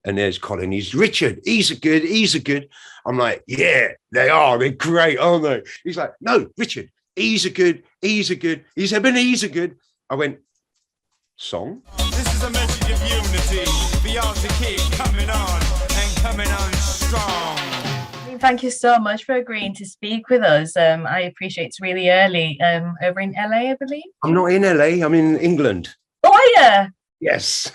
And there's Colin. He's Richard. He's a good. I'm like, yeah, they are. They're great, aren't they? He's like, no, Richard. He's a good. He's Ebenezer Goode. I went, song. This is a message of unity. The art to keep coming on and coming on strong. Thank you so much for agreeing to speak with us. I appreciate it's really early over in LA, I believe. I'm not in LA. I'm in England. Oh, are you? Yes.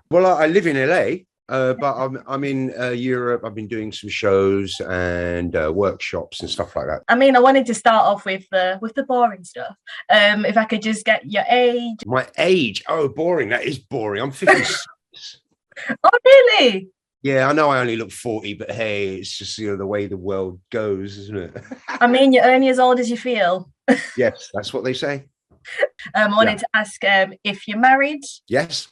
Well, I live in LA, but I'm in Europe. I've been doing some shows and workshops and stuff like that. I mean, I wanted to start off with the boring stuff. If I could just get your age. My age? Oh, boring. That is boring. I'm 56. Oh, really? Yeah, I know I only look 40, but hey, it's just the way the world goes, isn't it? I mean, you're only as old as you feel. Yes, that's what they say. I wanted to ask if you're married. Yes.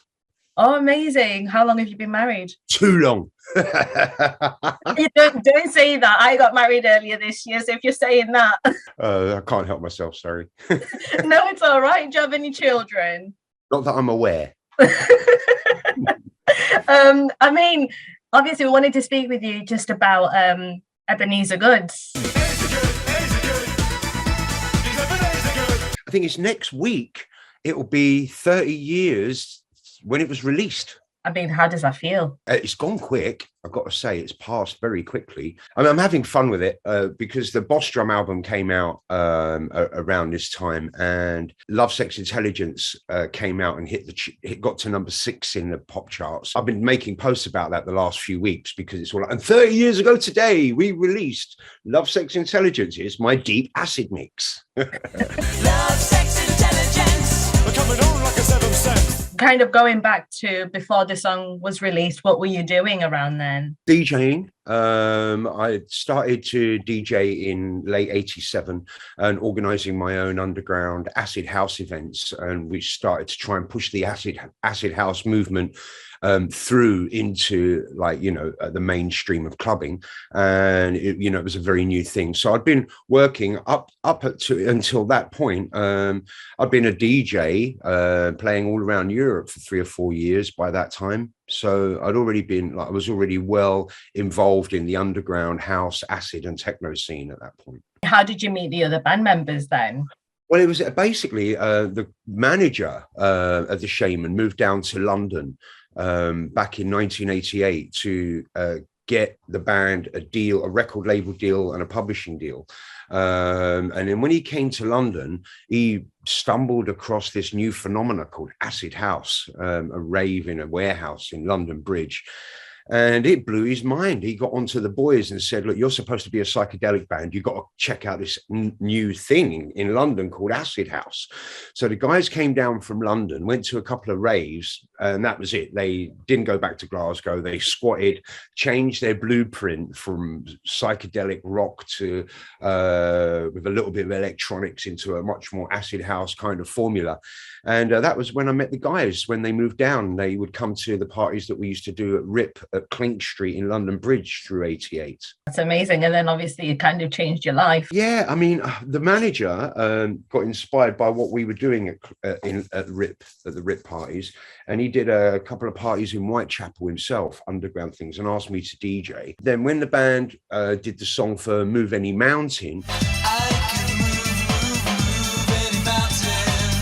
Oh, amazing. How long have you been married? Too long. You don't say that. I got married earlier this year, so if you're saying that. I can't help myself, sorry. No, it's all right. Do you have any children? Not that I'm aware. I mean, obviously we wanted to speak with you just about Ebenezer Goode. I think it's next week. It will be 30 years when it was released. I mean, how does that feel? It's gone quick. I've got to say, it's passed very quickly. I mean, I'm having fun with it because the Boss Drum album came out around this time, and Love, Sex, Intelligence came out and it got to number 6 in the pop charts. I've been making posts about that the last few weeks because it's all like, and 30 years ago today, we released Love, Sex, Intelligence. It's my deep acid mix. Love, sex, intelligence. We're coming on like a 7 cent. Kind of going back to before the song was released, what were you doing around then? DJing. I started to DJ in late 87 and organizing my own underground acid house events, and we started to try and push the acid house movement through into, like, the mainstream of clubbing, and it was a very new thing. So I'd been working up until that point. I'd been a DJ playing all around Europe for 3 or 4 years by that time. So I was already well involved in the underground house, acid and techno scene at that point. How did you meet the other band members then? Well, it was basically the manager of the Shaman moved down to London back in 1988 to get the band a record label deal and a publishing deal. And then when he came to London, he stumbled across this new phenomena called acid house, a rave in a warehouse in London Bridge. And it blew his mind. He got onto the boys and said, look, you're supposed to be a psychedelic band. You've got to check out this new thing in London called acid house. So the guys came down from London, went to a couple of raves, and that was it. They didn't go back to Glasgow. They squatted, changed their blueprint from psychedelic rock to with a little bit of electronics into a much more acid house kind of formula. And that was when I met the guys. When they moved down, they would come to the parties that we used to do at RIP at Clink Street in London Bridge through 88. That's amazing. And then obviously it kind of changed your life. Yeah, I mean, the manager got inspired by what we were doing at the RIP parties, and he did a couple of parties in Whitechapel himself, underground things, and asked me to DJ. Then when the band did the song for Move Any Mountain,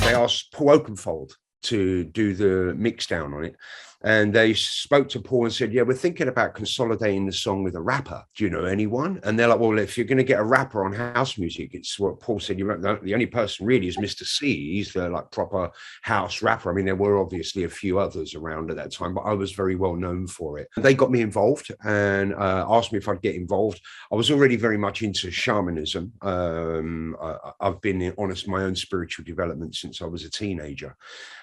they asked Paul Oakenfold to do the mix down on it. And they spoke to Paul and said, yeah, we're thinking about consolidating the song with a rapper. Do you know anyone? And they're like, well, if you're going to get a rapper on house music, it's what Paul said. The only person really is Mr.C. He's the proper house rapper. I mean, there were obviously a few others around at that time, but I was very well known for it. They got me involved and asked me if I'd get involved. I was already very much into shamanism. I've been on my own spiritual development since I was a teenager.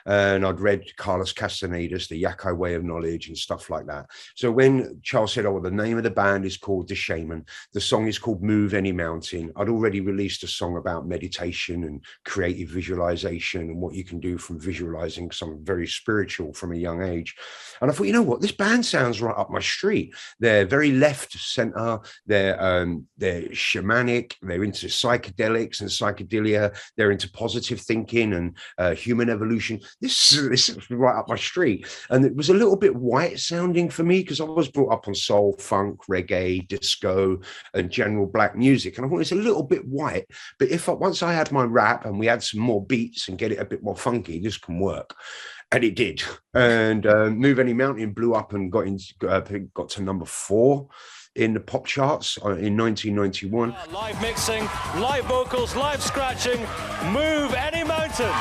And I'd read Carlos Castaneda's The Yakai Way of Knowledge and stuff like that. So when Charles said, oh, well, the name of the band is called The Shaman, the song is called Move Any Mountain, I'd already released a song about meditation and creative visualization and what you can do from visualizing something very spiritual from a young age. And I thought, you know what, this band sounds right up my street. They're very left center. They're shamanic. They're into psychedelics and psychedelia. They're into positive thinking and human evolution. This is right up my street. And was a little bit white sounding for me because I was brought up on soul, funk, reggae, disco, and general black music. And I thought it's a little bit white. But once I had my rap and we had some more beats and get it a bit more funky, this can work. And it did. And Move Any Mountain blew up and got to number 4 in the pop charts in 1991. Live mixing, live vocals, live scratching, Move Any Mountain.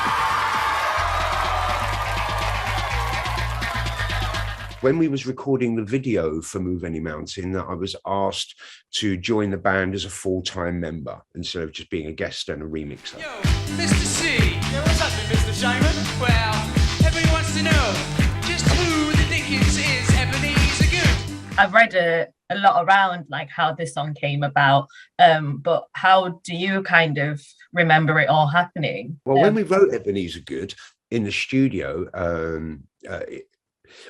When we was recording the video for Move Any Mountain, I was asked to join the band as a full-time member instead of just being a guest and a remixer. Yo, Mr.C. Yeah, what's happening, Mr. Shaman? Well, everybody wants to know just who the Dickens is Ebeneezer Goode. I've read a lot around like how this song came about, but how do you kind of remember it all happening? Well, when we wrote Ebeneezer Goode in the studio,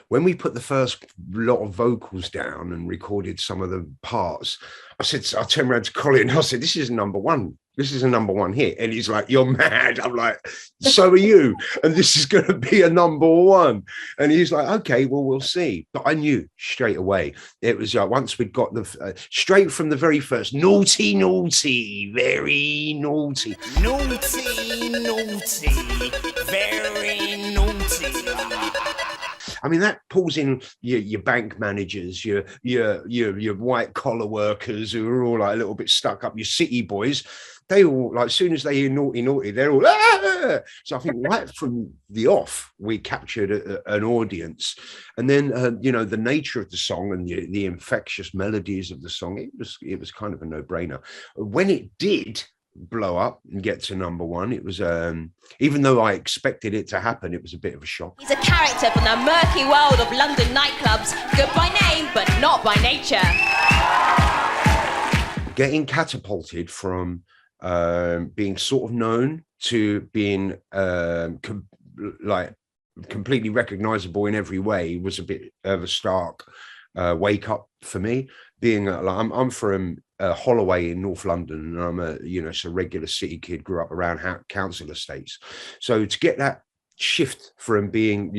when we put the first lot of vocals down and recorded some of the parts, I turned around to Colin, I said, this is number 1. This is a number 1 hit. And he's like, you're mad. I'm like, so are you. And this is going to be a number 1. And he's like, okay, well, we'll see. But I knew straight away. It was once we'd got the, straight from the very first, naughty, naughty, very naughty. Naughty, naughty, very naughty. I mean, that pulls in your bank managers, your white collar workers who are all like a little bit stuck up, your city boys. They all, like, as soon as they hear naughty, naughty, they're all, ah! So I think right from the off, we captured an audience. And then, the nature of the song and the infectious melodies of the song, it was kind of a no-brainer. When it did blow up and get to number 1, it was even though I expected it to happen, it was a bit of a shock. He's a character from the murky world of London nightclubs, good by name but not by nature. Getting catapulted from being sort of known to being completely recognizable in every way was a bit of a stark wake up for me. Being I'm from Holloway in North London, and I'm a regular city kid, grew up around council estates. So to get that shift from being,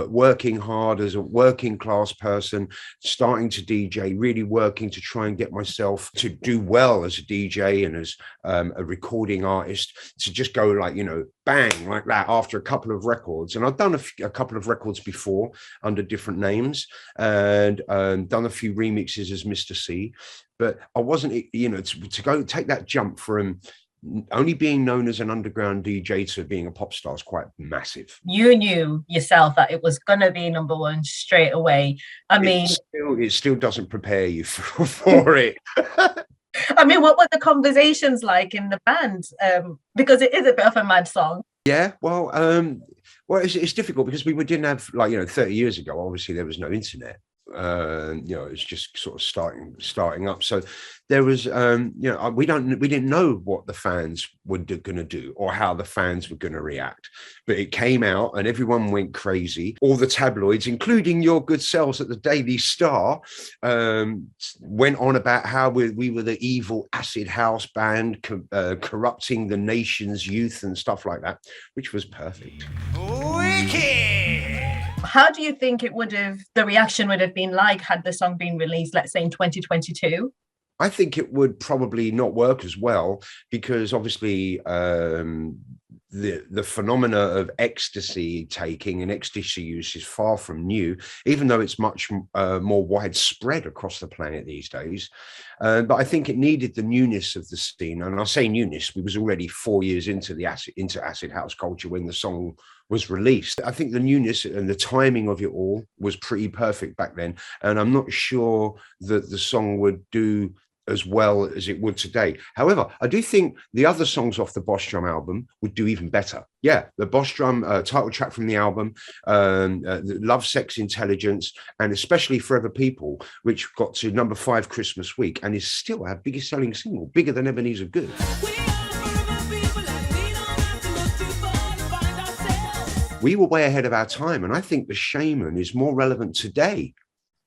working hard as a working class person, starting to DJ, really working to try and get myself to do well as a DJ and as a recording artist, to just go like, bang, like that after a couple of records. And I've done a couple of records before under different names and done a few remixes as Mr.C. But I wasn't, to go take that jump from only being known as an underground DJ to being a pop star is quite massive. You knew yourself that it was going to be number 1 straight away. It still doesn't prepare you for it. I mean, what were the conversations like in the band? Because it is a bit of a mad song. Yeah, well, it's difficult because we didn't have 30 years ago. Obviously, there was no internet. It's just sort of starting up. So there was, we didn't know what the fans were going to do or how the fans were going to react. But it came out and everyone went crazy. All the tabloids, including your good selves at the Daily Star, went on about how we were the evil acid house band corrupting the nation's youth and stuff like that, which was perfect. Wicked! How do you think the reaction would have been like had the song been released, let's say in 2022? I think it would probably not work as well because obviously the phenomena of ecstasy taking and ecstasy use is far from new, even though it's much more widespread across the planet these days. But I think it needed the newness of the scene. And I say newness, we was already 4 years into acid house culture when the song was released. I think the newness and the timing of it all was pretty perfect back then. And I'm not sure that the song would do as well as it would today. However, I do think the other songs off the Boss Drum album would do even better. Yeah, the Boss Drum title track from the album, Love, Sex, Intelligence, and especially Forever People, which got to number 5 Christmas week and is still our biggest selling single, bigger than Ebenezer Goode. We were way ahead of our time, and I think the Shaman is more relevant today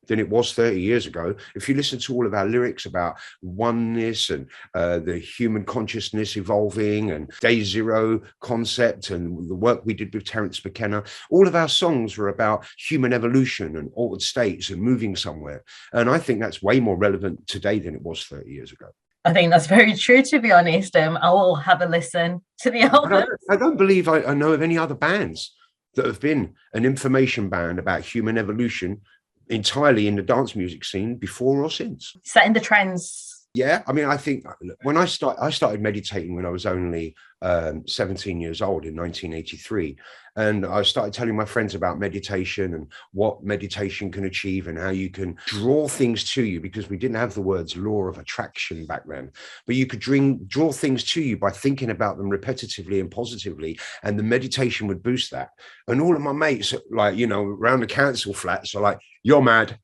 than it was 30 years ago. If you listen to all of our lyrics about oneness and the human consciousness evolving and day zero concept and the work we did with Terence McKenna, all of our songs were about human evolution and altered states and moving somewhere. And I think that's way more relevant today than it was 30 years ago. I think that's very true, to be honest. I will have a listen to the album. I don't believe I know of any other bands that have been an information band about human evolution entirely in the dance music scene before or since. Setting the trends. Yeah, I mean, I think when I started meditating when I was only 17 years old in 1983, and I started telling my friends about meditation and what meditation can achieve and how you can draw things to you, because we didn't have the words law of attraction back then, but you could draw things to you by thinking about them repetitively and positively, and the meditation would boost that. And all of my mates, like, you know, around the council flats are like, "You're mad.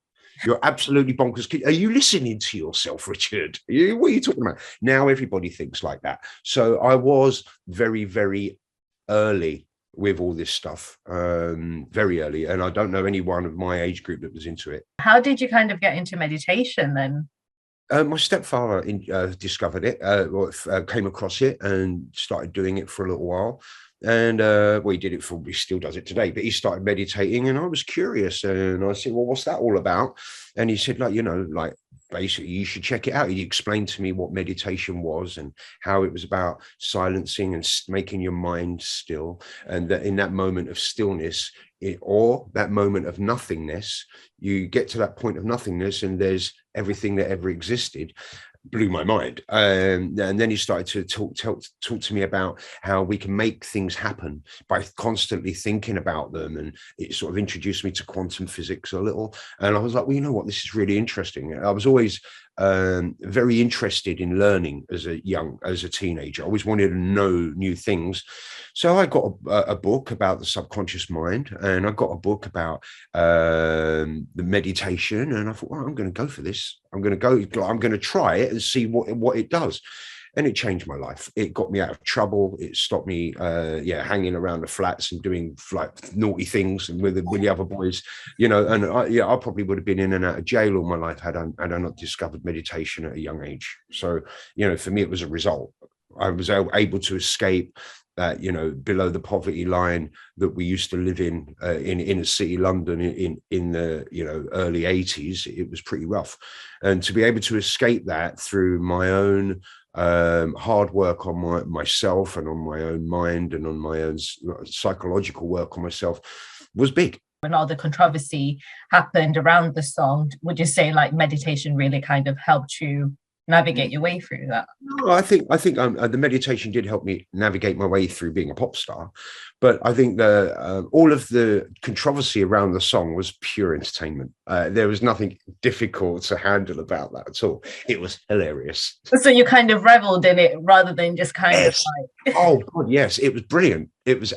You're absolutely bonkers. Are you listening to yourself, Richard? What are you talking about?" Now everybody thinks like that. So I was very, very early with all this stuff, very early. And I don't know anyone of my age group that was into it. How did you kind of get into meditation then? My stepfather discovered it, came across it and started doing it for a little while. And well, he did it for, he still does it today, but he started meditating and I was curious and I said, "Well, what's that all about?" And he said, like, you know, like, basically you should check it out. He explained to me what meditation was and how it was about silencing and making your mind still, and that in that moment of stillness, or that moment of nothingness, you get to that point of nothingness and there's everything that ever existed. Blew my mind. And then he started to talk to me about how we can make things happen by constantly thinking about them, and it sort of introduced me to quantum physics a little, and I was like, well, you know what, this is really interesting. I was always very interested in learning as a teenager. I always wanted to know new things. So I got a book about the subconscious mind, and I got a book about the meditation, and I thought, well, I'm going to go for this. I'm going to try it and see what it does. And it changed my life. It got me out of trouble. It stopped me, hanging around the flats and doing like naughty things and with the other boys, you know. And I probably would have been in and out of jail all my life had I not discovered meditation at a young age. So, you know, for me, it was a result. I was able to escape that, you know, below the poverty line that we used to live in inner city London in the, you know, early 80s. It was pretty rough, and to be able to escape that through my own hard work on myself and on my own mind and on my own psychological work on myself was big. When all the controversy happened around the song, would you say like meditation really kind of helped you navigate your way through that? No, I think the meditation did help me navigate my way through being a pop star, but I think all of the controversy around the song was pure entertainment. There was nothing difficult to handle about that at all. It was hilarious. So you kind of reveled in it rather than just kind of like... Oh God, yes, it was brilliant. It was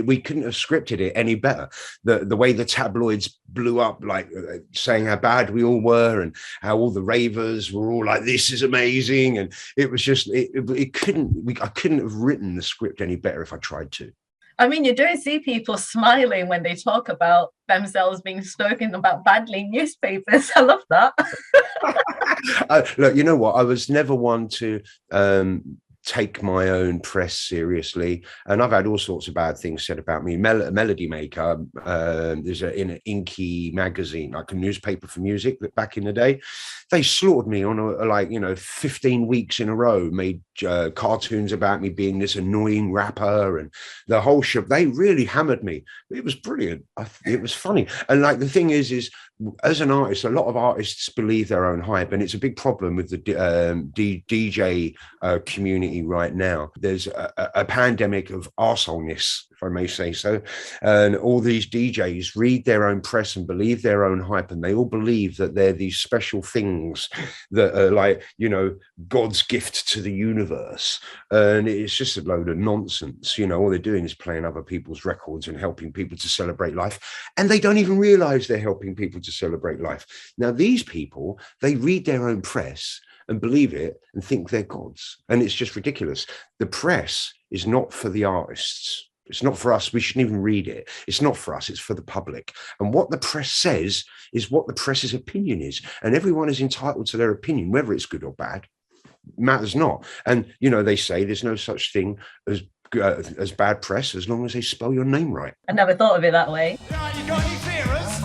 we couldn't have scripted it any better. The way the tabloids blew up, like saying how bad we all were and how all the ravers were all like, "This is amazing," and it was just I couldn't have written the script any better if I tried to. I mean, you don't see people smiling when they talk about themselves being spoken about badly in newspapers. I love that. Look, you know what? I was never one to take my own press seriously, and I've had all sorts of bad things said about me. Melody Maker, there's in an Inky magazine, like a newspaper for music, that back in the day, they slaughtered me on 15 weeks in a row, made cartoons about me being this annoying rapper and the whole show. They really hammered me. It was brilliant. It was funny. And like the thing is as an artist, a lot of artists believe their own hype, and it's a big problem with the DJ community right now. There's a pandemic of arseholeness, if I may say so, and all these DJs read their own press and believe their own hype, and they all believe that they're these special things that are like, you know, God's gift to the universe, and it's just a load of nonsense. You know, all they're doing is playing other people's records and helping people to celebrate life, and they don't even realize they're helping people to celebrate life. Now, these people, they read their own press and believe it and think they're gods, and it's just ridiculous. The press is not for the artists. It's not for us. We shouldn't even read it. It's not for us. It's for the public. And what the press says is what the press's opinion is. And everyone is entitled to their opinion, whether it's good or bad, matters not. And, you know, they say there's no such thing as bad press as long as they spell your name right. I never thought of it that way. Right, you got any fearers?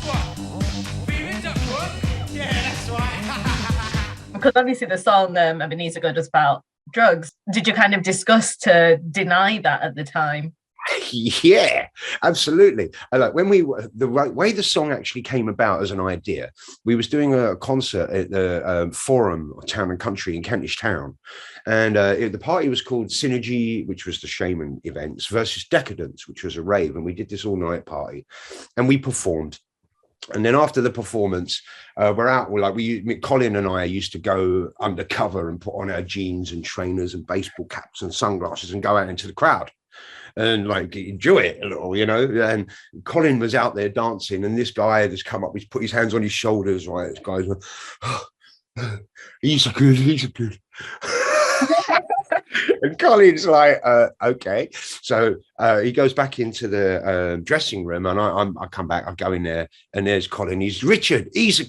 What? Fearing Duckworth? Yeah, that's right. Because obviously the song Ebenezer Goode was about drugs. Did you kind of discuss to deny that at the time? Yeah, absolutely. Like when the way the song actually came about as an idea, we was doing a concert at the Forum Town and Country in Kentish Town, and the party was called Synergy, which was the Shaman events, versus Decadence, which was a rave, and we did this all-night party, and we performed. And then after the performance, we're out. Colin and I used to go undercover and put on our jeans and trainers and baseball caps and sunglasses and go out into the crowd and like enjoy it a little, you know. And Colin was out there dancing, and this guy had just come up. He's put his hands on his shoulders. Right, this guy's like, oh, he's a good. And Colin's like, okay. So he goes back into the dressing room, and I come back. I go in there, and there's Colin. He's Richard. He's a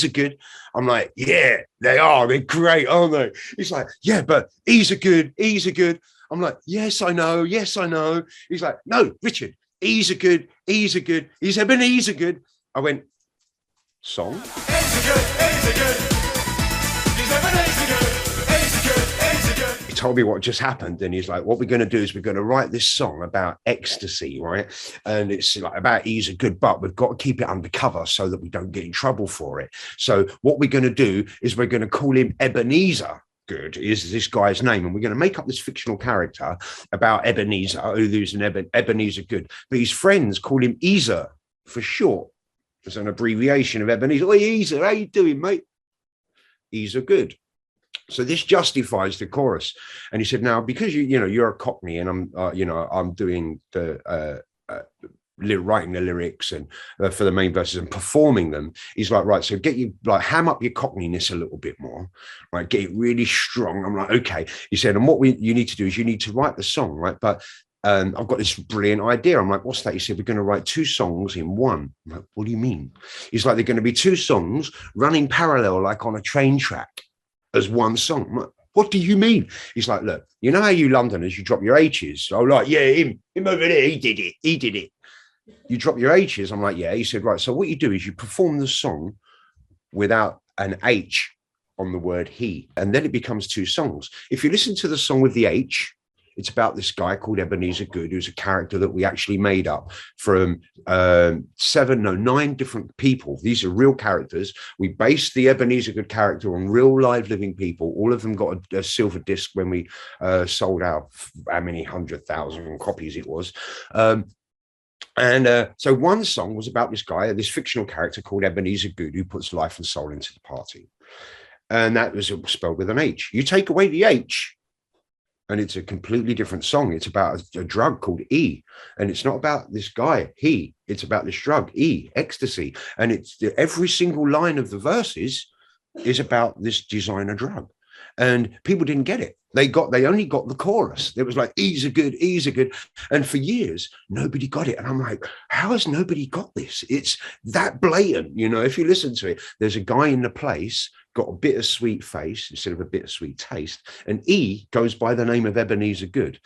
good. I'm like, yeah, they are. They're great, aren't they? He's like, yeah, but he's a good. I'm like, yes, I know. He's like, no, Richard, he's a good. He's Ebenezer Goode. I went, song? He's a good. He's Ebenezer Goode. He told me what just happened, and he's like, what we're going to do is we're going to write this song about ecstasy, right? And it's like about he's a good, but we've got to keep it undercover so that we don't get in trouble for it. So what we're going to do is we're going to call him Ebenezer Goode, is this guy's name, and we're going to make up this fictional character about Ebenezer, who's an Ebenezer Goode, but his friends call him Ezer for short. It's an abbreviation of Ebenezer. Hey, Ezer, how you doing, mate? Ezer Goode. So this justifies the chorus. And he said, now, because you're a Cockney, and I'm doing the writing the lyrics and for the main verses and performing them. He's like, right, so ham up your Cockneyness a little bit more, right? Get it really strong. I'm like, okay. He said, and what you need to do is you need to write the song, right? But I've got this brilliant idea. I'm like, what's that? He said, we're going to write 2 songs in one. I'm like, what do you mean? He's like, they're going to be 2 songs running parallel, like on a train track, as one song. I'm like, what do you mean? He's like, look, you know how you Londoners, you drop your H's? Oh, like, yeah, him over there, he did it. You drop your H's? I'm like, yeah. He said, right, so what you do is you perform the song without an H on the word he, and then it becomes 2 songs. If you listen to the song with the H, it's about this guy called Ebenezer Goode, who's a character that we actually made up from 9 different people. These are real characters. We based the Ebenezer Goode character on real live living people. All of them got a silver disc when we sold out how many 100,000 copies it was. So one song was about this guy, this fictional character called Ebenezer Goode, who puts life and soul into the party. And that was spelled with an H. You take away the H, and it's a completely different song. It's about a drug called E. And it's not about this guy, he. It's about this drug, E, ecstasy. And it's every single line of the verses is about this designer drug. And people didn't get it. They only got the chorus. It was like, E's a good. And for years, nobody got it. And I'm like, how has nobody got this? It's that blatant. You know, if you listen to it, there's a guy in the place, got a bittersweet face instead of a bittersweet taste. And E goes by the name of Ebenezer Goode.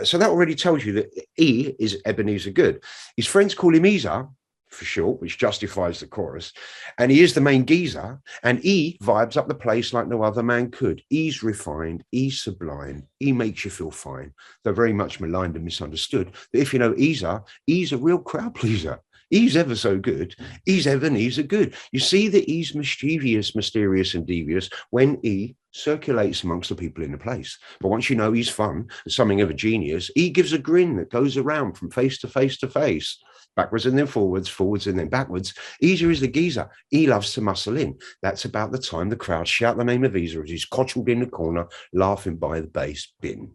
So that already tells you that E is Ebenezer Goode. His friends call him Ezer for short, which justifies the chorus. And he is the main geezer. And E vibes up the place like no other man could. E's refined, E's sublime, E makes you feel fine. Though very much maligned and misunderstood. But if you know Ezer, E's a real crowd pleaser. E's ever so good. E's Ebenezer Goode. You see that E's mischievous, mysterious, and devious when E circulates amongst the people in the place. But once you know he's fun and something of a genius, E gives a grin that goes around from face to face to face, backwards and then forwards, forwards and then backwards. Ezer is the geezer. E loves to muscle in. That's about the time the crowd shout the name of Ezer as he's cotchled in the corner, laughing by the bass bin.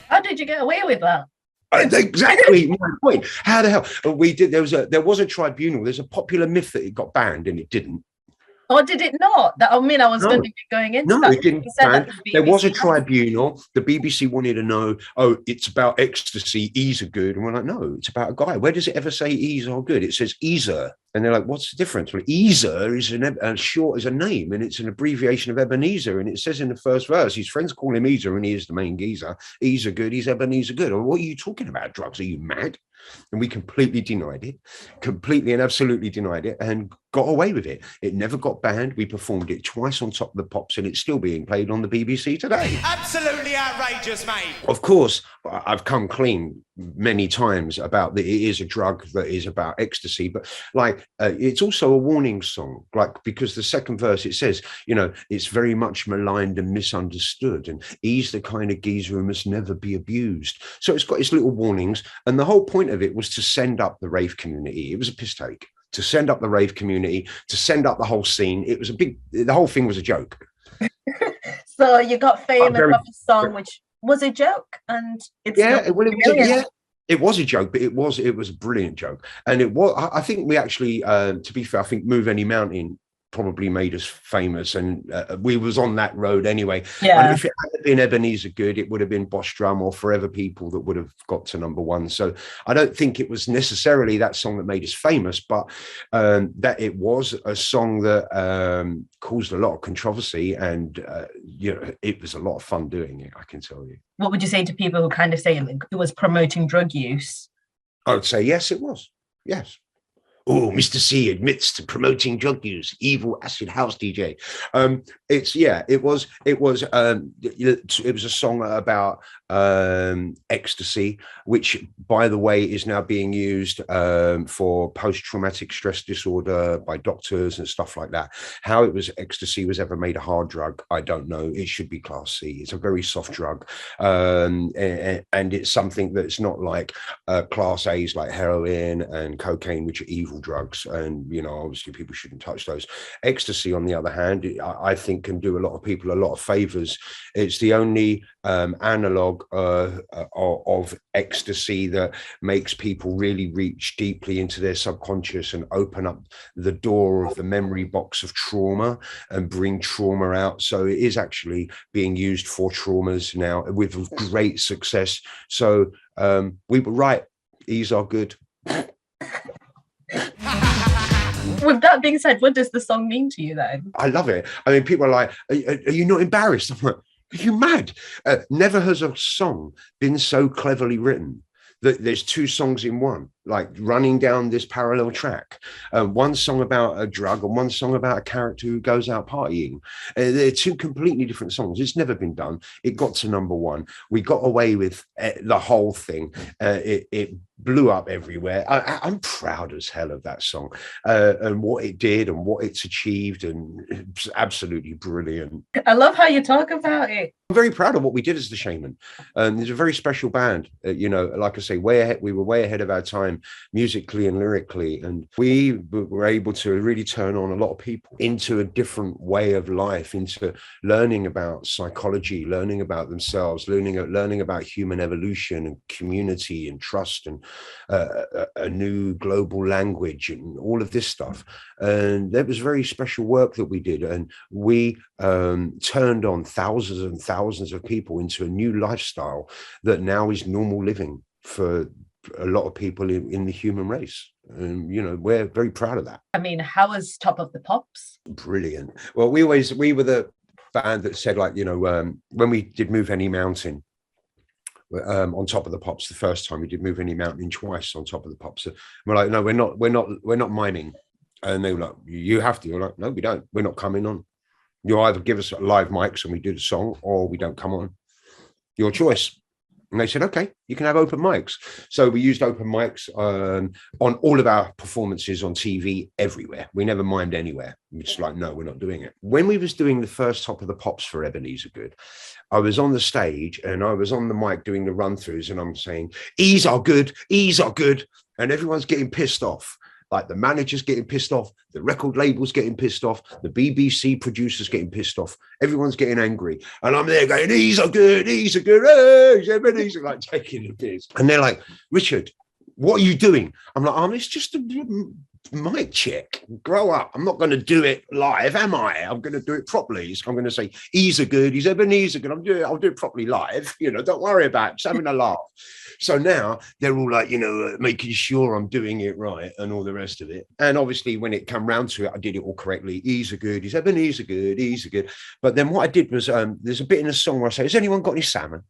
How did you get away with that? Exactly my point. How the hell we did? There was a tribunal. There's a popular myth that it got banned, and it didn't. Or did it not? That, I mean, I was No. going to be going into No, that. it didn't You said that ban. was There was a BBC. tribunal. The BBC wanted to know, oh, it's about ecstasy, E's are good. And we're like, no, it's about a guy. Where does it ever say E's are good? It says Ezer. And they're like, what's the difference? Well, Ezer is short as a name, and it's an abbreviation of Ebenezer. And it says in the first verse, his friends call him Ezer, and he is the main geezer. Ezer good, he's Ebenezer good. Well, what are you talking about, drugs? Are you mad? And we completely denied it, completely and absolutely denied it, and got away with it. It never got banned. We performed it twice on Top of the Pops, and it's still being played on the BBC today. Absolutely outrageous, mate. Of course, I've come clean many times about that it is a drug that is about ecstasy, but like it's also a warning song, like, because the second verse, it says, you know, it's very much maligned and misunderstood, and he's the kind of geezer who must never be abused. So it's got its little warnings, and the whole point of it was to send up the rave community. It was a piss take to send up the rave community, to send up the whole scene. It was the whole thing was a joke. So you got famous of a song which was a joke, and it's it was a joke, but it was a brilliant joke. And it was, I think we actually, to be fair, I think Move Any Mountain probably made us famous, and we was on that road anyway. Yeah. And if it had been Ebenezer Goode, it would have been Boss Drum or Forever People that would have got to #1. So I don't think it was necessarily that song that made us famous, but that it was a song that caused a lot of controversy, and you know, it was a lot of fun doing it, I can tell you. What would you say to people who kind of say it was promoting drug use? I would say yes, it was. Yes. Oh, Mr.C admits to promoting drug use, evil acid house DJ. It was a song about ecstasy, which, by the way, is now being used for post-traumatic stress disorder by doctors and stuff like that. How ecstasy was ever made a hard drug, I don't know. It should be class C. It's a very soft drug, and it's something that's not like class A's like heroin and cocaine, which are evil drugs, and you know, obviously people shouldn't touch those. Ecstasy, on the other hand, I think can do a lot of people a lot of favors. It's the only analog of ecstasy that makes people really reach deeply into their subconscious and open up the door of the memory box of trauma and bring trauma out. So it is actually being used for traumas now with great success. So we were right. E's are good. With that being said, what does the song mean to you then? I love it. I mean, people are like, are you not embarrassed? I'm like, are you mad? Never has a song been so cleverly written that there's two songs in one, like running down this parallel track. One song about a drug and one song about a character who goes out partying. They're two completely different songs. It's never been done. It got to #1. We got away with the whole thing. It blew up everywhere. I'm proud as hell of that song and what it did and what it's achieved, and it's absolutely brilliant. I love how you talk about it. I'm very proud of what we did as the Shaman. There's a very special band. You know, like I say, we were way ahead of our time musically and lyrically, and we were able to really turn on a lot of people into a different way of life, into learning about psychology, learning about themselves, learning about human evolution and community and trust and a new global language and all of this stuff. And that was very special work that we did, and we turned on thousands and thousands of people into a new lifestyle that now is normal living for a lot of people in the human race. And you know, we're very proud of that. I mean, how was Top of the Pops? Brilliant. Well, we were the band that said, like, you know, when we did Move Any Mountain on Top of the Pops the first time, we did Move Any Mountain twice on Top of the Pops. And we're like, no, we're not miming. And they were like, you have to. We're like, no, we don't. We're not coming on. You either give us live mics and we do the song, or we don't come on. Your choice. And they said, okay, you can have open mics. So we used open mics on all of our performances on TV everywhere. We never mimed anywhere. We're just like, no, we're not doing it. When we was doing the first Top of the Pops for Ebenezer Goode, I was on the stage and I was on the mic doing the run-throughs, and I'm saying, E's are good, E's are good. And everyone's getting pissed off. Like the manager's getting pissed off, the record label's getting pissed off, the BBC producer's getting pissed off, everyone's getting angry. And I'm there going, E's are good, E's are good, hey, Ebenezer, like taking the piss. And they're like, Richard, what are you doing? I'm like, it's just a mic check, grow up. I'm not going to do it live, am I? I'm going to do it properly. So I'm going to say, he's a good, he's Ebenezer good. I'll do it properly live. You know, don't worry about it. Just having a laugh. So now they're all like, you know, making sure I'm doing it right and all the rest of it. And obviously when it came round to it, I did it all correctly. He's a good, he's Ebenezer good, he's a good. But then what I did was, there's a bit in the song where I say, has anyone got any salmon?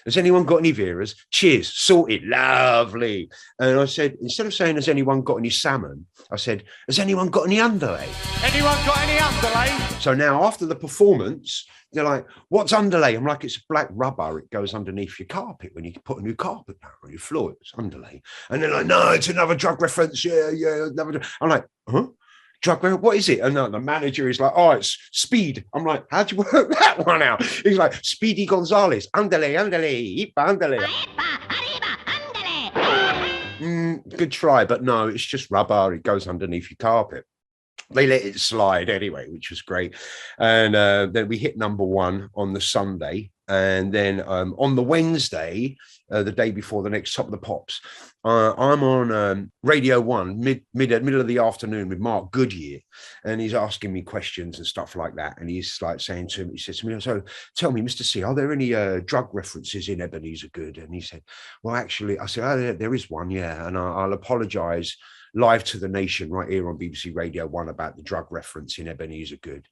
Has anyone got any Veras? Cheers, sorted, lovely. And I said, instead of saying, has anyone got any salmon? I said, has anyone got any underlay? Anyone got any underlay? So now after the performance, they're like, what's underlay? I'm like, it's black rubber. It goes underneath your carpet when you put a new carpet down on your floor. It's underlay. And they're like, no, it's another drug reference. Yeah, another drug. I'm like, huh? Drug reference? What is it? And the manager is like, oh, it's speed. I'm like, how'd you work that one out? He's like, Speedy Gonzalez. Underlay, underlay, underlay. Good try, but no, it's just rubber. It goes underneath your carpet. They let it slide anyway, which was great. And then we hit #1 on the Sunday. And then on the Wednesday, the day before the next Top of the Pops, I'm on Radio 1, middle of the afternoon with Mark Goodyear. And he's asking me questions and stuff like that. And he's like saying to me, he says to me, so tell me, Mr. C, are there any drug references in Ebenezer Goode? And he said, well, actually, I said, oh, there is one, yeah. And I'll apologize live to the nation right here on BBC Radio 1 about the drug reference in Ebenezer Goode.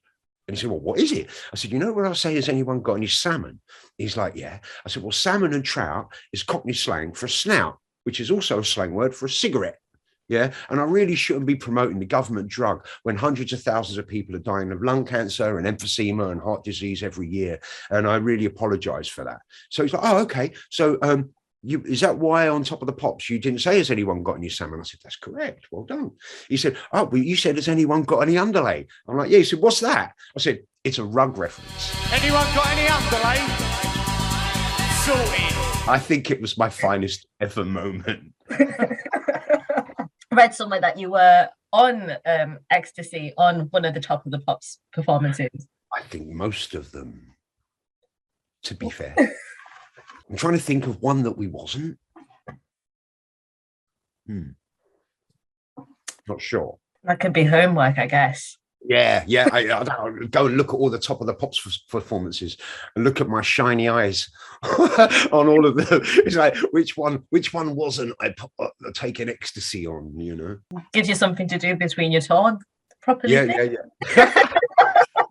And he said, well, what is it? I said, you know where I say, has anyone got any salmon? He's like, yeah. I said, well, salmon and trout is Cockney slang for a snout, which is also a slang word for a cigarette. Yeah. And I really shouldn't be promoting the government drug when hundreds of thousands of people are dying of lung cancer and emphysema and heart disease every year. And I really apologize for that. So he's like, oh, okay. So, is that why on Top of the Pops you didn't say, has anyone got any salmon? I said, that's correct. Well done. He said, oh, well, you said, has anyone got any underlay? I'm like, yeah. He said, what's that? I said, it's a rug reference. Anyone got any underlay? Sorted. I think it was my finest ever moment. Read somewhere that you were on ecstasy on one of the Top of the Pops performances. I think most of them, to be fair. I'm trying to think of one that we wasn't. Not sure. That could be homework, I guess. Yeah. I'll go and look at all the Top of the Pops performances and look at my shiny eyes on all of them. It's like, which one wasn't I taking ecstasy on, you know? Gives you something to do between your tour properly. Yeah.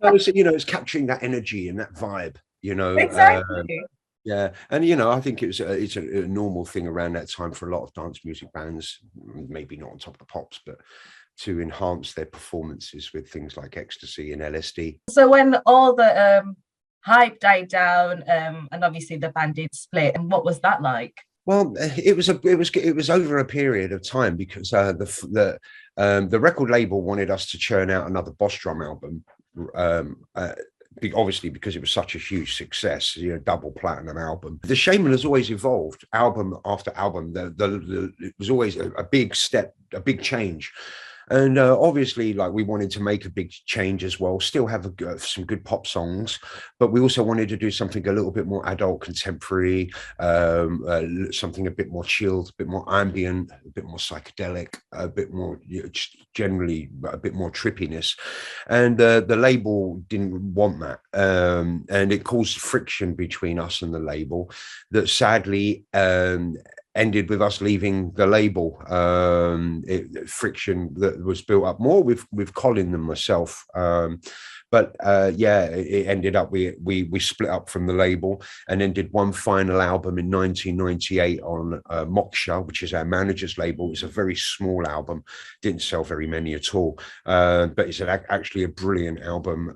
You know, it's capturing that energy and that vibe, you know. Exactly. Yeah, and you know, I think it's a normal thing around that time for a lot of dance music bands, maybe not on Top of the Pops, but to enhance their performances with things like ecstasy and LSD. So when all the hype died down, and obviously the band did split, and what was that like? Well, it was over a period of time because the record label wanted us to churn out another Boss Drum album. Obviously because it was such a huge success, you know, double platinum album. The Shaman has always evolved album after album. It was always a big step, a big change. And obviously, like, we wanted to make a big change as well, still have some good pop songs, but we also wanted to do something a little bit more adult, contemporary, something a bit more chilled, a bit more ambient, a bit more psychedelic, a bit more, you know, generally a bit more trippiness. And the label didn't want that. And it caused friction between us and the label that sadly ended with us leaving the label. Friction that was built up more with Colin than myself. But it ended up we split up from the label and then did one final album in 1998 on Moksha, which is our manager's label. It's a very small album, didn't sell very many at all, but it's actually a brilliant album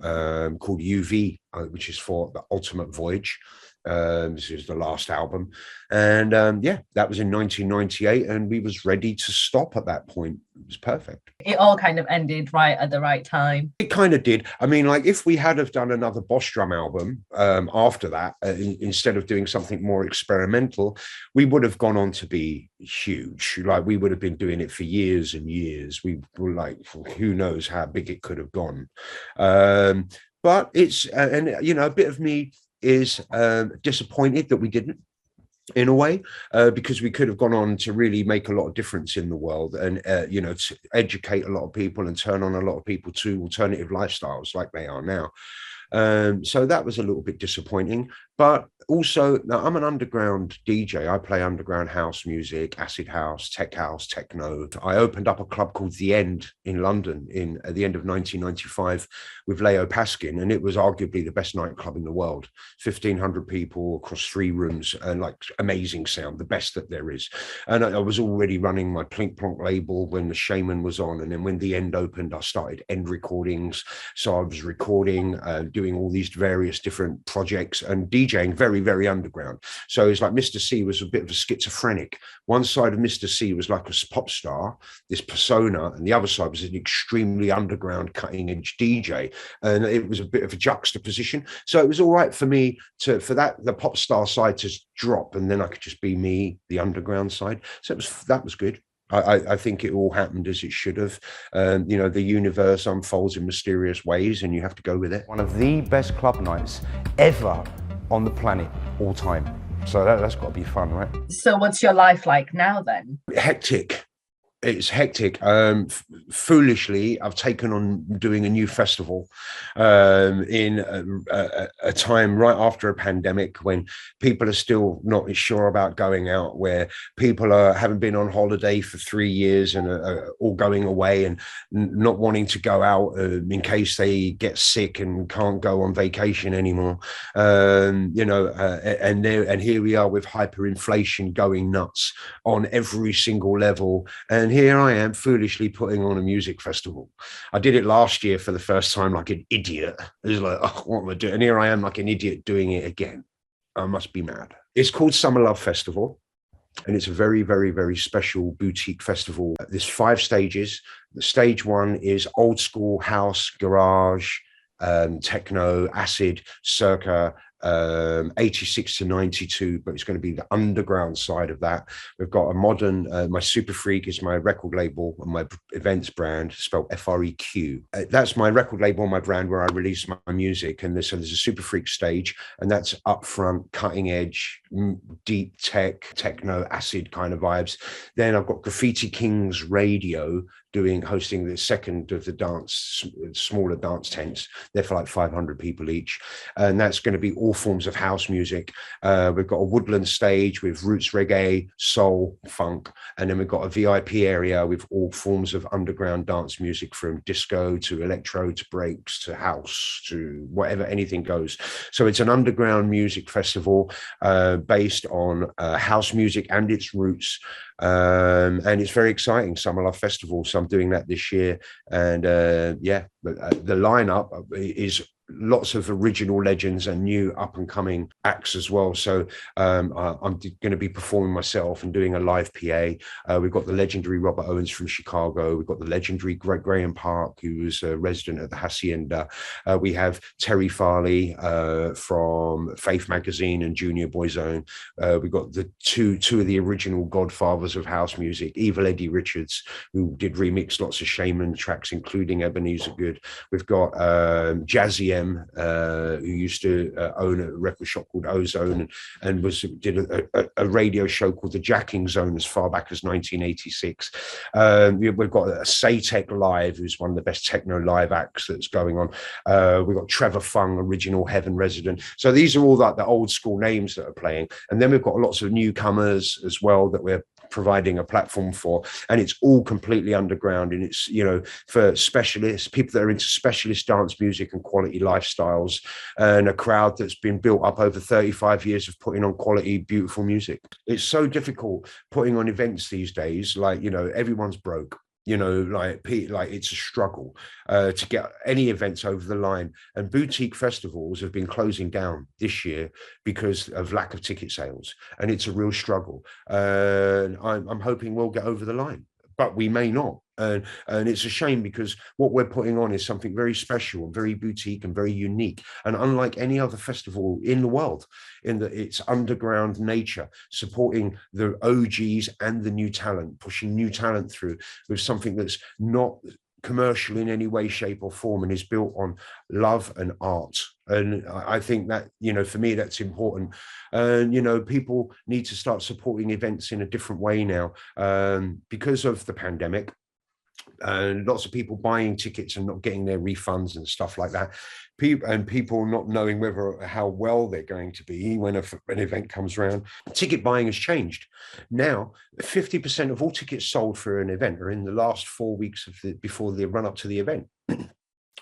called UV, which is for the Ultimate Voyage. This is the last album, and that was in 1998, and we was ready to stop at that point. It was perfect. It all kind of ended right at the right time. It kind of did. I mean, like, if we had have done another Boss Drum album after that, instead of doing something more experimental, we would have gone on to be huge. Like, we would have been doing it for years and years. We were like, who knows how big it could have gone. But it's and you know, a bit of me is disappointed that we didn't, in a way, because we could have gone on to really make a lot of difference in the world and, you know, to educate a lot of people and turn on a lot of people to alternative lifestyles like they are now. So that was a little bit disappointing, but also now I'm an underground DJ. I play underground house music, acid house, techno. I opened up a club called The End in London at the end of 1995 with Leo Paskin, and it was arguably the best nightclub in the world. 1,500 people across 3 rooms and like amazing sound, the best that there is. And I was already running my Plink Plonk label when the Shaman was on, and then when The End opened, I started End Recordings. So I was recording, doing all these various different projects and DJing very, very underground. So it's like Mr.C was a bit of a schizophrenic. One side of Mr.C was like a pop star, this persona, and the other side was an extremely underground, cutting edge DJ. And it was a bit of a juxtaposition. So it was all right for me for the pop star side to drop, and then I could just be me, the underground side. So that was good. I think it all happened as it should have. You know, the universe unfolds in mysterious ways and you have to go with it. One of the best club nights ever on the planet, all time. So that's got to be fun, right? So what's your life like now then? Hectic. It's hectic. Foolishly, I've taken on doing a new festival in a time right after a pandemic when people are still not sure about going out, where people haven't been on holiday for 3 years and are all going away and not wanting to go out in case they get sick and can't go on vacation anymore. You know, and here we are with hyperinflation going nuts on every single level. And here I am foolishly putting on a music festival. I did it last year for the first time like an idiot. It was like, oh, what am I doing? And here I am like an idiot doing it again. I must be mad. It's called Summer Love Festival. And it's a very, very, very special boutique festival. There's 5 stages. The stage 1 is old school house, garage, techno, acid, circa 86 to 92, but it's going to be the underground side of that. We've got a modern, my Super Freak is my record label and my events brand, spelled FREQ. That's my record label, my brand, where I release my music. And there's a Super Freak stage, and that's upfront, cutting edge, deep tech, techno, acid kind of vibes. Then I've got Graffiti Kings Radio, hosting the second of the smaller dance tents. They're for like 500 people each. And that's going to be all forms of house music. We've got a woodland stage with roots reggae, soul, funk. And then we've got a VIP area with all forms of underground dance music, from disco to electro to breaks to house to whatever, anything goes. So it's an underground music festival based on house music and its roots. And it's very exciting, Summer Love Festival. So I'm doing that this year. And yeah, the lineup is lots of original legends and new up and coming acts as well. So I'm going to be performing myself and doing a live PA. We've got the legendary Robert Owens from Chicago. We've got the legendary Graham Park, who was a resident at the Hacienda. We have Terry Farley from Faith Magazine and Junior Boyzone. We've got the two of the original godfathers of house music, Evil Eddie Richards, who did remix lots of Shaman tracks, including Ebenezer Goode. We've got Jazzy M, who used to own a record shop called Ozone and did a radio show called The Jacking Zone as far back as 1986. We've got Saytek Live, who's one of the best techno live acts that's going on. We've got Trevor Fung, original Heaven resident. So these are all like the old school names that are playing. And then we've got lots of newcomers as well that we're providing a platform for, and it's all completely underground. And it's, you know, for specialists, people that are into specialist dance music and quality lifestyles, and a crowd that's been built up over 35 years of putting on quality, beautiful music. It's so difficult putting on events these days. Like, you know, everyone's broke. You know, like it's a struggle to get any events over the line. And boutique festivals have been closing down this year because of lack of ticket sales. And it's a real struggle. I'm hoping we'll get over the line, but we may not. And it's a shame, because what we're putting on is something very special and very boutique and very unique, and unlike any other festival in the world, in that its underground nature, supporting the OGs and the new talent, pushing new talent through with something that's not commercial in any way, shape or form, and is built on love and art. And I think that, you know, for me, that's important. And, you know, people need to start supporting events in a different way now, because of the pandemic. And lots of people buying tickets and not getting their refunds and stuff like that. People not knowing how well they're going to be when an event comes around. Ticket buying has changed. Now, 50% of all tickets sold for an event are in the last 4 weeks before the run up to the event.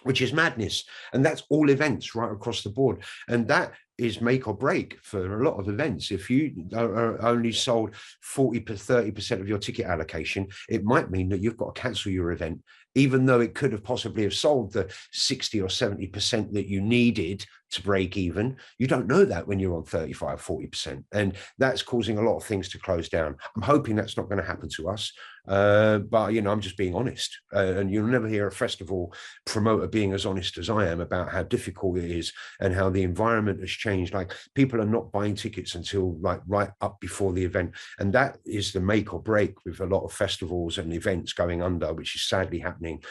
Which is madness. And that's all events right across the board. And that is make or break for a lot of events. If you are only sold 40 to 30% of your ticket allocation, it might mean that you've got to cancel your event, even though it could have possibly have sold the 60 or 70% that you needed to break even. You don't know that when you're on 35, 40%. And that's causing a lot of things to close down. I'm hoping that's not going to happen to us. But, you know, I'm just being honest. And you'll never hear a festival promoter being as honest as I am about how difficult it is and how the environment has changed. Like, people are not buying tickets until like right up before the event. And that is the make or break with a lot of festivals and events going under, which is sadly happening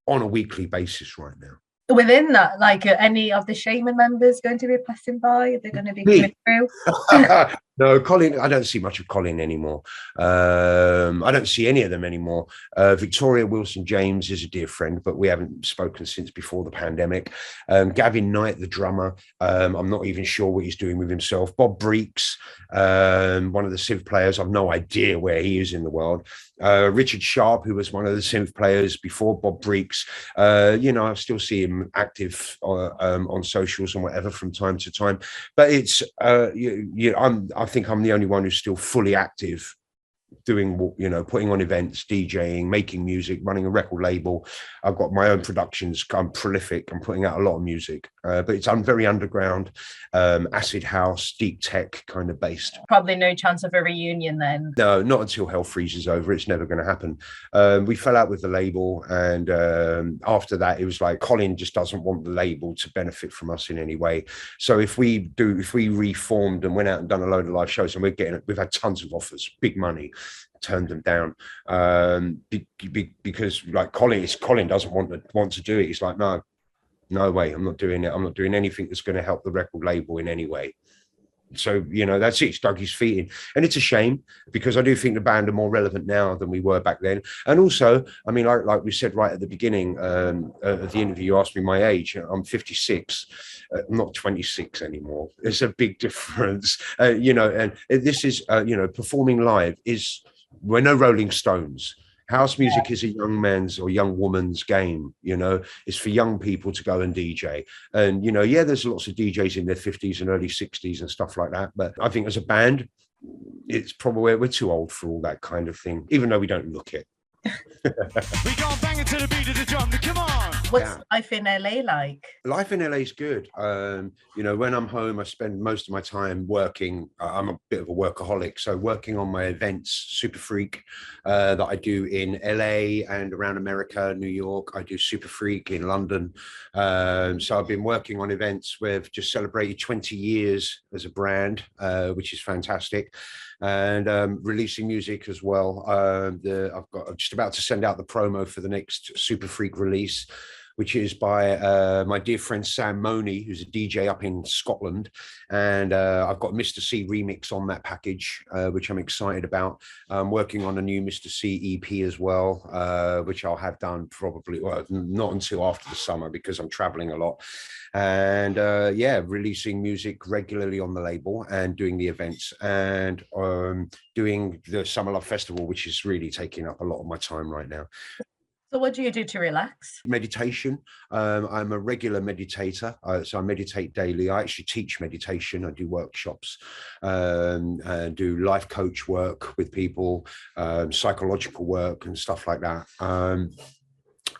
on a weekly basis right now. Within that, like, are any of the Shaman members going to be passing by? They're going to be coming through? No, Colin, I don't see much of Colin anymore. I don't see any of them anymore. Victoria Wilson-James is a dear friend, but we haven't spoken since before the pandemic. Gavin Knight, the drummer, I'm not even sure what he's doing with himself. Bob Breeks, one of the synth players, I've no idea where he is in the world. Richard Sharp, who was one of the synth players before Bob Breeks, you know, I still see him active on socials and whatever from time to time. But it's, I think I'm the only one who's still fully active, doing, you know, putting on events, DJing, making music, running a record label. I've got my own productions. I'm prolific. I'm putting out a lot of music, but it's very underground, acid house, deep tech kind of based. Probably no chance of a reunion then. No, not until hell freezes over. It's never going to happen. We fell out with the label, and after that, it was like Colin just doesn't want the label to benefit from us in any way. So if we reformed and went out and done a load of live shows, and we've had tons of offers, big money, turned them down, because like Colin doesn't want to do it. He's like, no way, I'm not doing it. I'm not doing anything that's going to help the record label in any way. So, you know, that's it. It's dug his feet in. And it's a shame, because I do think the band are more relevant now than we were back then. And also, I mean, like we said right at the beginning of the interview, you asked me my age. I'm 56. I'm not 26 anymore. There's a big difference, you know, and this is, you know, performing live we're no Rolling Stones. House music is a young man's or young woman's game, you know. It's for young people to go and DJ. And, you know, yeah, there's lots of DJs in their 50s and early 60s and stuff like that. But I think as a band, it's probably, we're too old for all that kind of thing, even though we don't look it. We go banging to the beat of the drum. Come on. What's life in LA like? Life in LA is good. You know, when I'm home, I spend most of my time working. I'm a bit of a workaholic, so working on my events, Super Freak, that I do in LA and around America, New York. I do Super Freak in London. So I've been working on events. We've just celebrated 20 years as a brand, which is fantastic. And releasing music as well. I'm just about to send out the promo for the next Super Freak release, which is by my dear friend Sam Money, who's a DJ up in Scotland. And I've got Mr.C remix on that package, which I'm excited about. I'm working on a new Mr.C EP as well, which I'll have done probably, well, not until after the summer, because I'm traveling a lot. And yeah, releasing music regularly on the label and doing the events and doing the Summer Love Festival, which is really taking up a lot of my time right now. So what do you do to relax? Meditation. I'm a regular meditator, so I meditate daily. I actually teach meditation. I do workshops, and do life coach work with people, psychological work and stuff like that.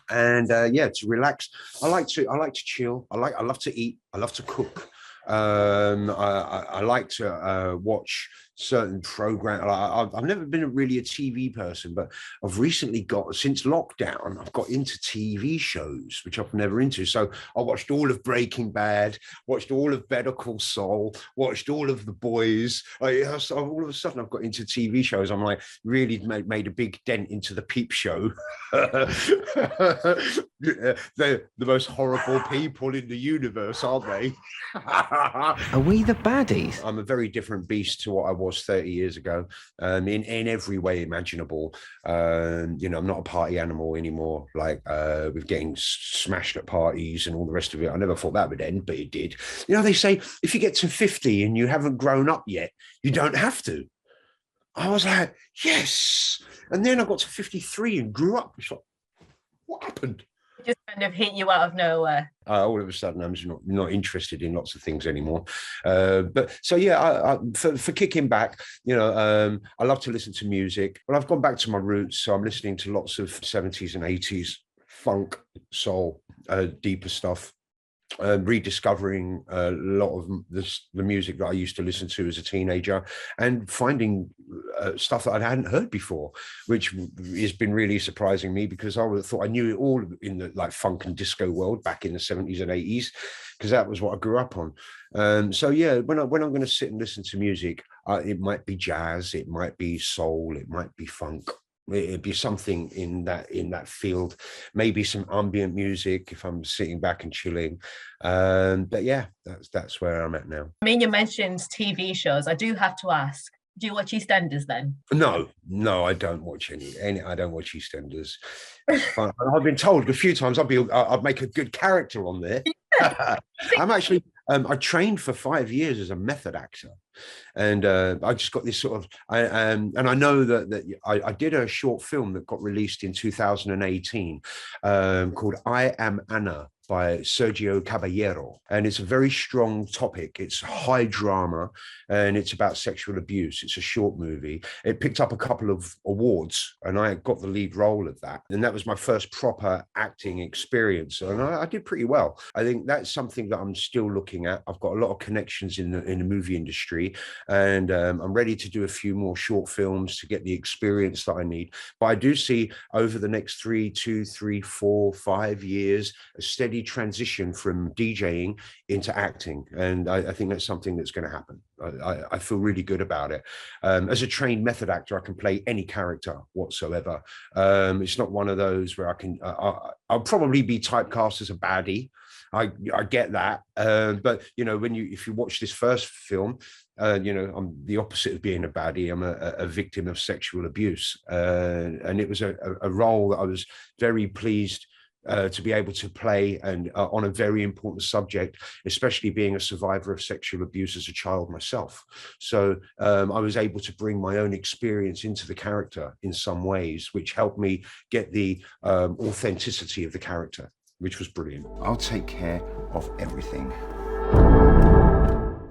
And yeah, to relax, I like to chill. I love to eat. I love to cook. I like to watch certain program. I've never been really a TV person, but I've recently since lockdown, I've got into TV shows, which I've never into. So I watched all of Breaking Bad, watched all of Better Call Saul, watched all of The Boys. All of a sudden, I've got into TV shows. I'm like really made a big dent into the Peep Show. They're the most horrible people in the universe, aren't they? Are we the baddies? I'm a very different beast to what I was 30 years ago, in every way imaginable. I'm not a party animal anymore, like with getting smashed at parties and all the rest of it. I never thought that would end, but it did. They say if you get to 50 and you haven't grown up yet, you don't have to. I was like, yes. And then I got to 53 and grew up. It's like, what happened? It just kind of hit you out of nowhere. All of a sudden, I'm just not interested in lots of things anymore. But so, yeah, for kicking back, I love to listen to music. Well, I've gone back to my roots. So I'm listening to lots of 70s and 80s funk, soul, deeper stuff. Rediscovering a lot of the music that I used to listen to as a teenager, and finding stuff that I hadn't heard before, which has been really surprising me, because I would have thought I knew it all in the like funk and disco world back in the 70s and 80s, because that was what I grew up on. So yeah, when I'm going to sit and listen to music, it might be jazz, it might be soul, it might be funk. It'd be something in that field, maybe some ambient music if I'm sitting back and chilling. But yeah, that's where I'm at now. I mean, you mentioned TV shows. I do have to ask, do you watch EastEnders then? No, I don't watch any. I don't watch EastEnders. I've been told a few times I'd make a good character on there. I'm actually. I trained for 5 years as a method actor, and I just got this sort of. And I know that I did a short film that got released in 2018 called "I Am Anna" by Sergio Caballero, and it's a very strong topic. It's high drama, and it's about sexual abuse. It's a short movie. It picked up a couple of awards, and I got the lead role of that. And that was my first proper acting experience, and I did pretty well. I think that's something that I'm still looking at. I've got a lot of connections in the movie industry, and I'm ready to do a few more short films to get the experience that I need. But I do see over the next 2, 3, 4, 5 years a steady transition from DJing into acting, and I think that's something that's going to happen. I feel really good about it. As a trained method actor, I can play any character whatsoever. It's not one of those where I'll probably be typecast as a baddie. I get that, but if you watch this first film, I'm the opposite of being a baddie. I'm a victim of sexual abuse, and it was a role that I was very pleased to be able to play, and on a very important subject, especially being a survivor of sexual abuse as a child myself. So I was able to bring my own experience into the character in some ways, which helped me get the authenticity of the character, which was brilliant. I'll take care of everything.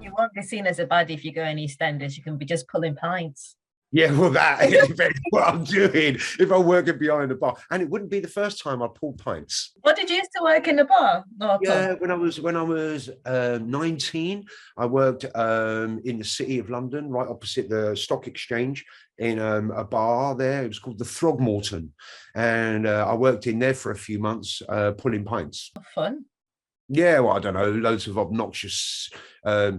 You won't be seen as a baddie if you go in EastEnders. You can be just pulling pints. Yeah, well, that depends what I'm doing. If I'm working behind the bar, and it wouldn't be the first time I pulled pints. What did you used to work in the bar? Yeah, when I was 19, I worked in the City of London, right opposite the Stock Exchange, in a bar there. It was called the Throgmorton, and I worked in there for a few months, pulling pints. Fun. Yeah, well, I don't know, loads of obnoxious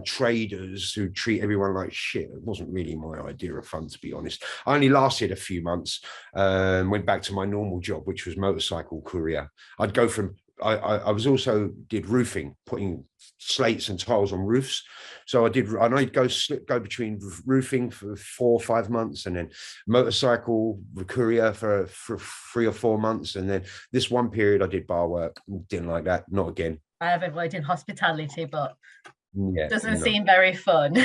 traders who treat everyone like shit. It wasn't really my idea of fun, to be honest. I only lasted a few months, went back to my normal job, which was motorcycle courier. I'd go from, I was also did roofing, putting slates and tiles on roofs. So I'd go between roofing for 4 or 5 months, and then motorcycle courier for 3 or 4 months. And then this one period I did bar work. Didn't like that, not again. I haven't worked in hospitality, but yeah, doesn't seem very fun.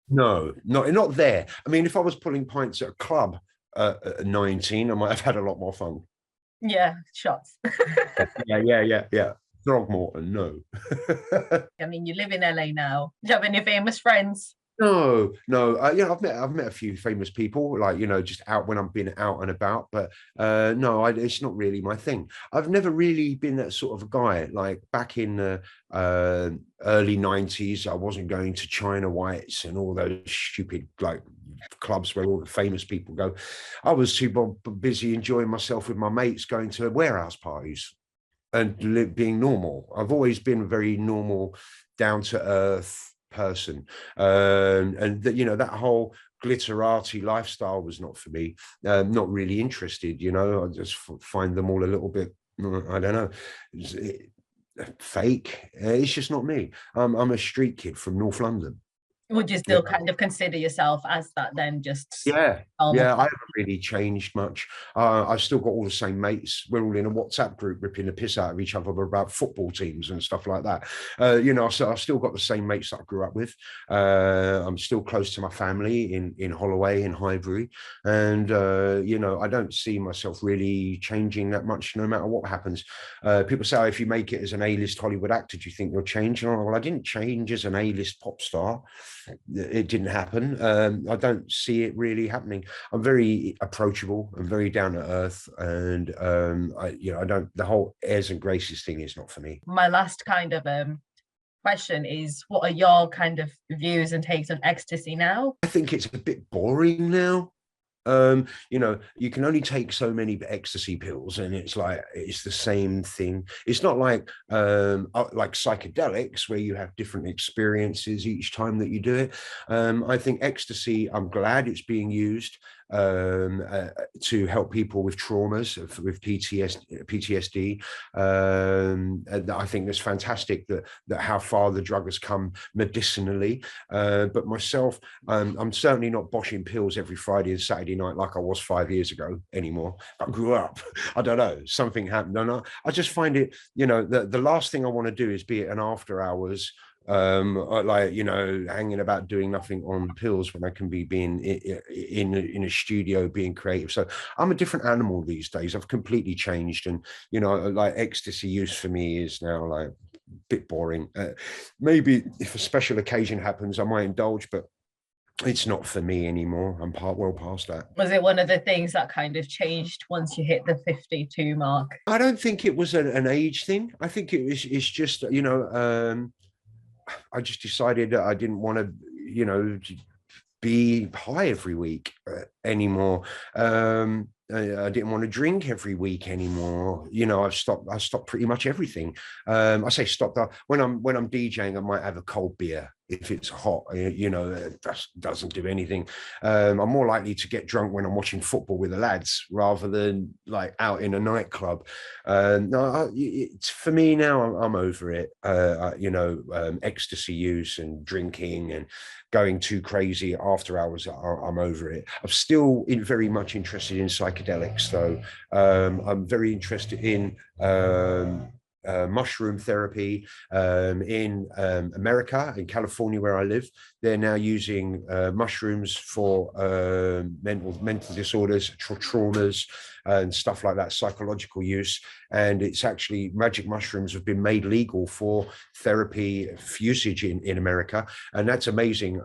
No, not there. I mean, if I was pulling pints at a club at 19, I might have had a lot more fun. Yeah, shots. Yeah. Throgmorton, no. I mean, you live in LA now. Do you have any famous friends? No. I've met a few famous people, like, just out when I've been out and about. But no, it's not really my thing. I've never really been that sort of a guy. Like back in the early 90s, I wasn't going to China Whites and all those stupid like clubs where all the famous people go. I was too busy enjoying myself with my mates, going to warehouse parties and being normal. I've always been a very normal, down to earth person, and that, you know, that whole glitterati lifestyle was not for me. Not really interested, you know. I just find them all a little bit, I don't know, fake. It's just not me. I'm a street kid from North London. Would you still kind of consider yourself as that then? Just yeah, I haven't really changed much. I've still got all the same mates. We're all in a WhatsApp group ripping the piss out of each other about football teams and stuff like that. You know, so I've still got the same mates that I grew up with. I'm still close to my family in Holloway, in Highbury, and you know, I don't see myself really changing that much, no matter what happens. People say, oh, if you make it as an A-list Hollywood actor, do you think you'll change? Oh, well, I didn't change as an A-list pop star. It didn't happen. I don't see it really happening. I'm very approachable and very down to earth, and you know, I don't. The whole airs and graces thing is not for me. My last kind of question is, what are your kind of views and takes on ecstasy now? I think it's a bit boring now. You know, you can only take so many ecstasy pills, and it's like it's the same thing. It's not like psychedelics where you have different experiences each time that you do it. I think ecstasy, I'm glad it's being used to help people with traumas, with PTSD. I think it's fantastic that how far the drug has come medicinally. But myself, I'm certainly not boshing pills every Friday and Saturday night like I was 5 years ago anymore. I grew up. I don't know, something happened. I just find it, you know, the last thing I want to do is be at an after hours, like, you know, hanging about doing nothing on pills when I can be being in a studio being creative. So I'm a different animal these days. I've completely changed, and you know, like ecstasy use for me is now like a bit boring. Maybe if a special occasion happens, I might indulge, but it's not for me anymore. I'm well past that. Was it one of the things that kind of changed once you hit the 52 mark? I don't think it was an age thing. I think it's just, you know, I just decided that I didn't want to, you know, be high every week anymore. I didn't want to drink every week anymore. You know, I stopped pretty much everything. I say stopped. When I'm DJing, I might have a cold beer if it's hot. You know, that doesn't do anything. I'm more likely to get drunk when I'm watching football with the lads rather than like out in a nightclub. No, for me now, I'm over it. You know, ecstasy use and drinking and going too crazy after hours, I'm over it. I'm still very much interested in psychedelics, though. I'm very interested in mushroom therapy. In America, in California, where I live, they're now using mushrooms for mental disorders, traumas, and stuff like that, psychological use. And it's actually, magic mushrooms have been made legal for therapy usage in America, and that's amazing. You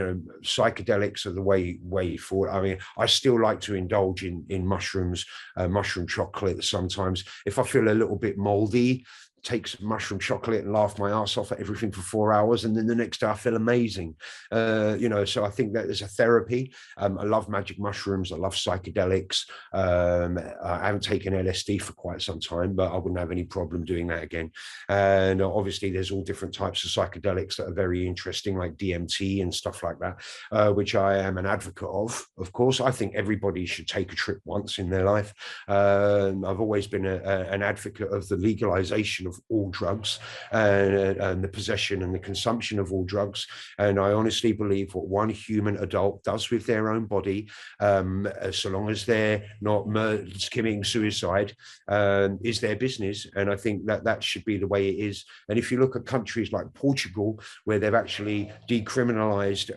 know, psychedelics are the way forward. I mean, I still like to indulge in mushrooms, mushroom chocolate sometimes. If I feel a little bit moldy, take some mushroom chocolate and laugh my ass off at everything for 4 hours, and then the next day I feel amazing. You know, so I think that is a therapy. I love magic mushrooms. I love psychedelics. I haven't taken LSD for quite some time, but I wouldn't have any problem doing that again. And obviously there's all different types of psychedelics that are very interesting, like DMT and stuff like that, which I am an advocate of course. I think everybody should take a trip once in their life. I've always been an advocate of the legalization of all drugs and the possession and the consumption of all drugs. And I honestly believe what one human adult does with their own body, so long as they're not committing suicide, is their business. And I think that should be the way it is. And if you look at countries like Portugal, where they've actually decriminalized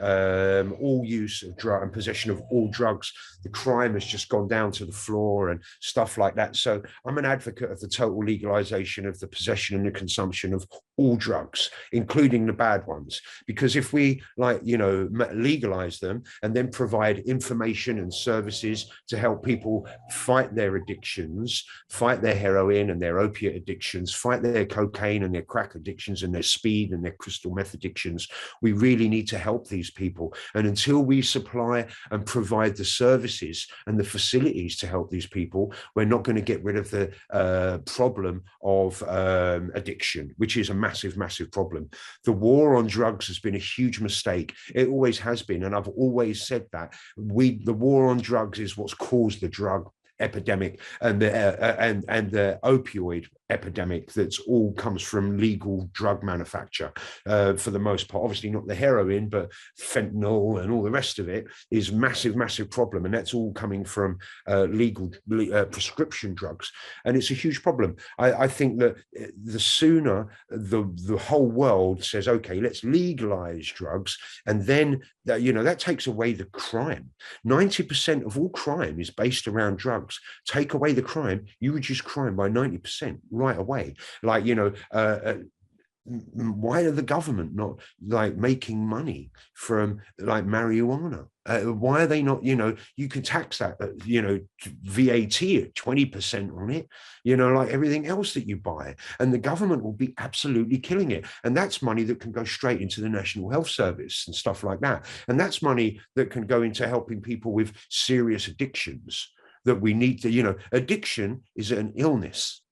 all use of drug and possession of all drugs, the crime has just gone down to the floor and stuff like that. So I'm an advocate of the total legalization of the possession possession and the consumption of all drugs, including the bad ones. Because if we legalize them and then provide information and services to help people fight their addictions, fight their heroin and their opiate addictions, fight their cocaine and their crack addictions and their speed and their crystal meth addictions, we really need to help these people. And until we supply and provide the services and the facilities to help these people, we're not going to get rid of the problem of addiction, which is a massive, massive problem. The war on drugs has been a huge mistake. It always has been. And I've always said that the war on drugs is what's caused the drug epidemic and the opioid epidemic that's all comes from legal drug manufacture for the most part. Obviously not the heroin, but fentanyl and all the rest of it is massive problem, and that's all coming from legal prescription drugs, and it's a huge problem. I think that the sooner the whole world says, okay, let's legalize drugs, and then that takes away the crime. 90% of all crime is based around drugs. Take away the crime, you reduce crime by 90% right away. Like, why are the government not making money from marijuana? Why are they not, you can tax that, VAT at 20% on it, like everything else that you buy, and the government will be absolutely killing it. And that's money that can go straight into the National Health Service and stuff like that. And that's money that can go into helping people with serious addictions that we need to, addiction is an illness.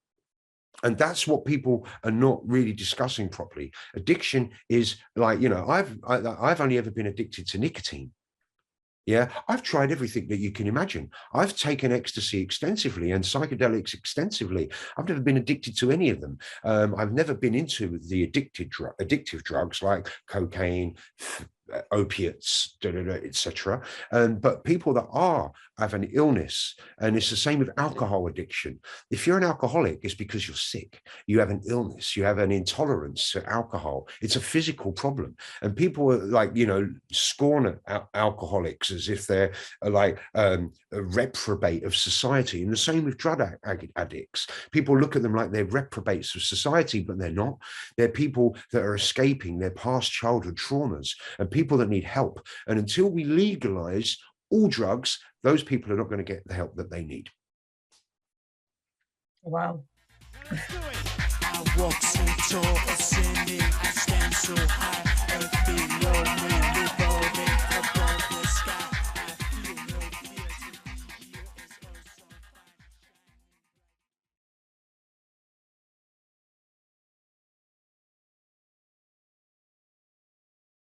And that's what people are not really discussing properly. Addiction is I've only ever been addicted to nicotine. Yeah, I've tried everything that you can imagine. I've taken ecstasy extensively and psychedelics extensively. I've never been addicted to any of them. I've never been into the addictive drugs like cocaine, opiates, etc. But people that have an illness, and it's the same with alcohol addiction. If you're an alcoholic, it's because you're sick. You have an illness. You have an intolerance to alcohol. It's a physical problem. And people are scorn alcoholics as if they're a reprobate of society. And the same with drug addicts. People look at them like they're reprobates of society, but they're not. They're people that are escaping their past childhood traumas and people that need help. And until we legalize all drugs, those people are not going to get the help that they need. Wow. I walk